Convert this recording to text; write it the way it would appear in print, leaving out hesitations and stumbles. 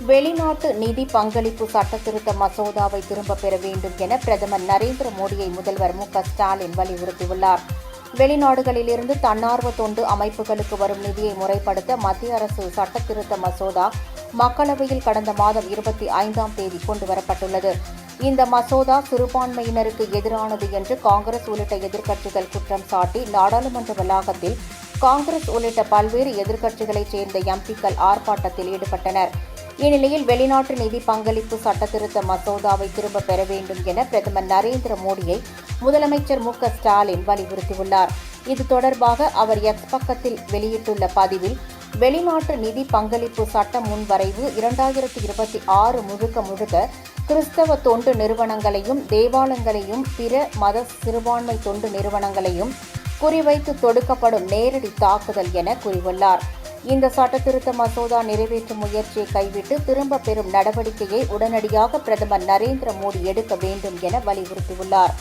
வெளிநாட்டு நிதி பங்களிப்பு சட்டத்திருத்த மசோதாவை திரும்பப் பெற வேண்டும் என பிரதமர் நரேந்திர மோடியை முதல்வர் மு.க.ஸ்டாலின் வலியுறுத்தியுள்ளார். வெளிநாடுகளிலிருந்து தன்னார்வ தொண்டு அமைப்புகளுக்கு வரும் நிதியை முறைப்படுத்த மத்திய அரசு சட்டத்திருத்த மசோதா மக்களவையில் கடந்த மாதம் 25ஆம் தேதி கொண்டுவரப்பட்டுள்ளது. இந்த மசோதா சிறுபான்மையினருக்கு எதிரானது என்று காங்கிரஸ் உள்ளிட்ட எதிர்க்கட்சிகள் குற்றம் சாட்டி நாடாளுமன்ற வளாகத்தில் காங்கிரஸ் உள்ளிட்ட பல்வேறு எதிர்க்கட்சிகளைச் சேர்ந்த எம்பிக்கள் ஆர்ப்பாட்டத்தில் ஈடுபட்டனர். இந்நிலையில் வெளிநாட்டு நிதி பங்களிப்பு சட்டத்திருத்த மசோதாவை திரும்பப் பெற வேண்டும் என பிரதமர் நரேந்திர மோடியை முதலமைச்சர் மு.க.ஸ்டாலின் வலியுறுத்தியுள்ளார். இது தொடர்பாக அவர் எக்ஸ் பக்கத்தில் வெளியிட்டுள்ள பதிவில், வெளிநாட்டு நிதி பங்களிப்பு சட்ட முன்வரைவு 2026 முழுக்க கிறிஸ்தவ தொண்டு நிறுவனங்களையும் தேவாலயங்களையும் பிற மத சிறுபான்மை தொண்டு நிறுவனங்களையும் குறிவைத்து தொடுக்கப்படும் நேரடி தாக்குதல் என கூறியுள்ளார். இந்த சட்டத்திருத்த மசோதா நிறைவேற்றும் முயற்சியை கைவிட்டு திரும்பப் பெறும் நடவடிக்கையை உடனடியாக பிரதமர் நரேந்திர மோடி எடுக்க வேண்டும் என வலியுறுத்தியுள்ளார்.